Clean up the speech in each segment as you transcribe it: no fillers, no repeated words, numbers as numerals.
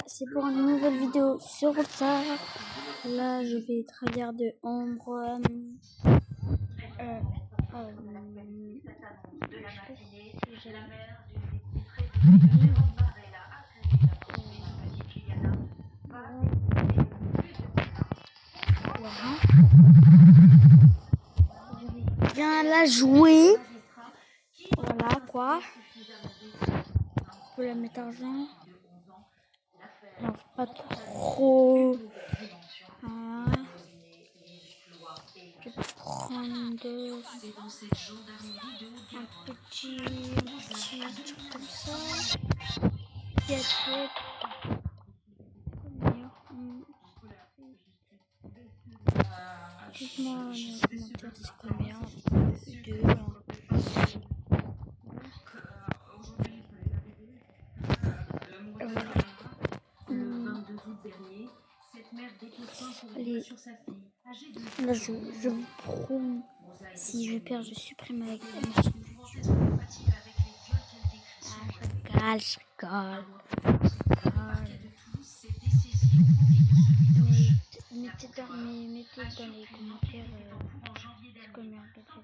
c'est pour une nouvelle vidéo sur ça. Là, je vais travers de ombre. Je viens la jouer. Voilà quoi. On peut la mettre argent. Non, pas trop. Voilà. Je vais prendre un petit truc comme ça. Et après, dites-moi dans les commentaires c'est combien. 2. Allez, là je vous promets, si je perds, je supprime avec la chaîne YouTube. Ah, je rigole. Mettez dans les commentaires combien de temps.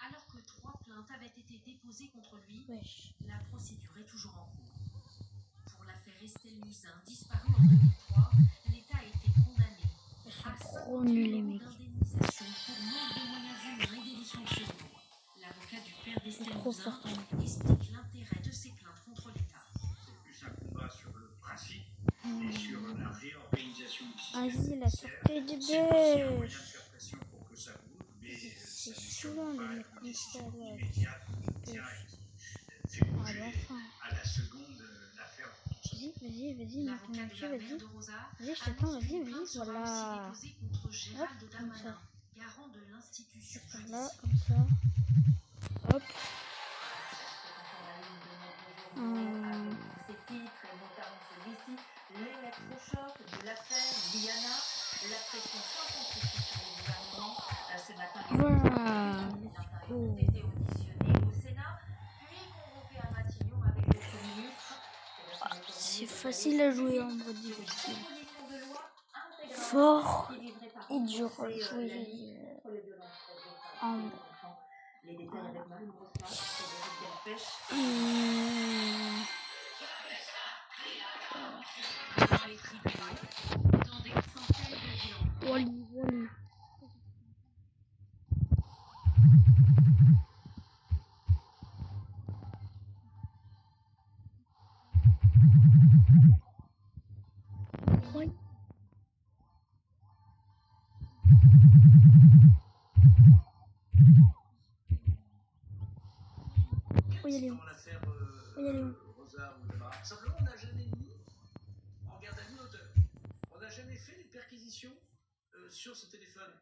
Alors que 3 plaintes avaient été déposées contre lui, la procédure est toujours en cours. Pour l'affaire Estelle Musin, disparue en 2003, l'État a été condamné à 50 millions d'indemnisation pour manque de moyens humains et des dysfonctionnements. L'avocat du père d'Estelle Musin explique l'intérêt de ces plaintes contre l'État. C'est plus un combat sur le principe et sur la réorganisation du système. Vas-y, la sortie du bœuf. C'est souvent le dire comme ça. À la seconde, l'affaire. Vas-y, maintenant, vas-y. Vas-y, je t'attends, vas-y, voilà. Hop, comme ça. Là, comme ça. Hop. Ces titres, et notamment celui-ci, l'électrochoc de l'affaire Diana, la pression sans concession sur le gouvernement. Ce matin, les ont été auditionnés au Sénat, puis convoqués à Matignon avec le Premier ministre. C'est facile à jouer en mode difficile. Fort et dur à jouer en mode. Les détails avec Marie Brossard, Wally. Simplement, on n'a jamais mis en garde à vue l'auteur. On n'a jamais fait les perquisitions sur ce téléphone.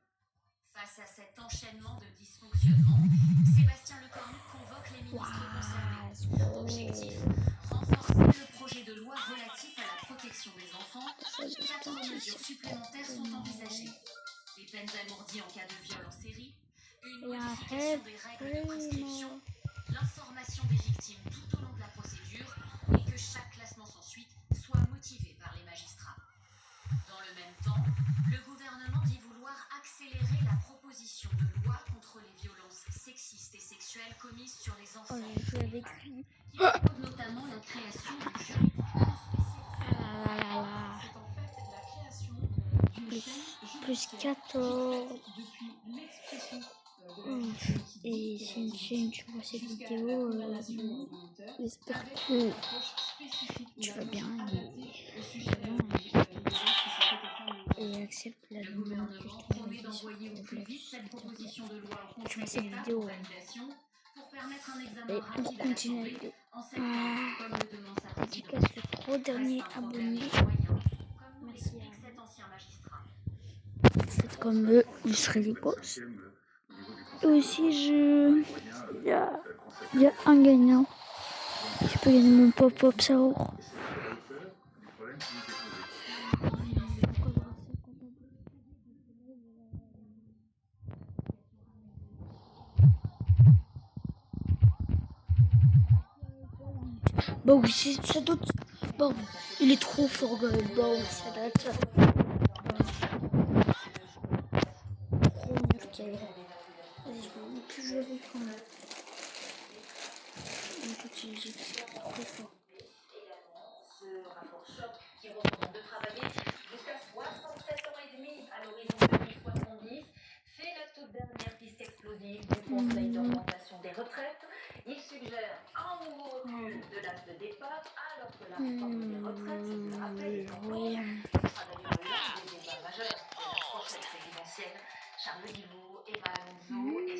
Face à cet enchaînement de dysfonctionnements, Sébastien Lecornu convoque les ministres concernés. Objectif, renforcer le projet de loi relatif à la protection des enfants. 4 mesures supplémentaires sont envisagées. Des peines alourdies en cas de viol en série, une modification des règles de prescription, l'information des victimes tout au long de la procédure et que chaque classement sans suite soit motivé par les magistrats. Dans le même temps, le gouvernement dit vouloir accélérer la proposition de loi contre les violences sexistes et sexuelles commises sur les enfants. Qui propose notamment la création du jury C'est en fait la création d'une plus 14. Et c'est une chaîne, tu vois cette vidéo. J'espère que tu vas bien et accepte la demande que je t'ai envoyée sur tu vois cette vidéo. Et pour continuer la vidéo, dédicace aux 3 derniers abonnés. comme il serait du boss. Et aussi, il y a un gagnant qui peut gagner mon pop-up saur. Bah oui, ça doit... Bon, il est trop fort, bah oui, ça doit être ça. Trop nickel. Vas-y, je vais plus jouer avec toi. En fait, j'ai trop fort. Ce rapport choc qui recommande de travailler jusqu'à 67 ans et demi à l'horizon 2070 fait la toute dernière piste explosive du Conseil d'orientation des retraites. Il suggère un nouveau recul de l'âge de départ alors que la réforme des retraites, je vous le rappelle, est en cours. Ce sera d'ailleurs l'un des débats majeurs de la prochaine présidentielle. Charles Guillaud, Emma Alonso et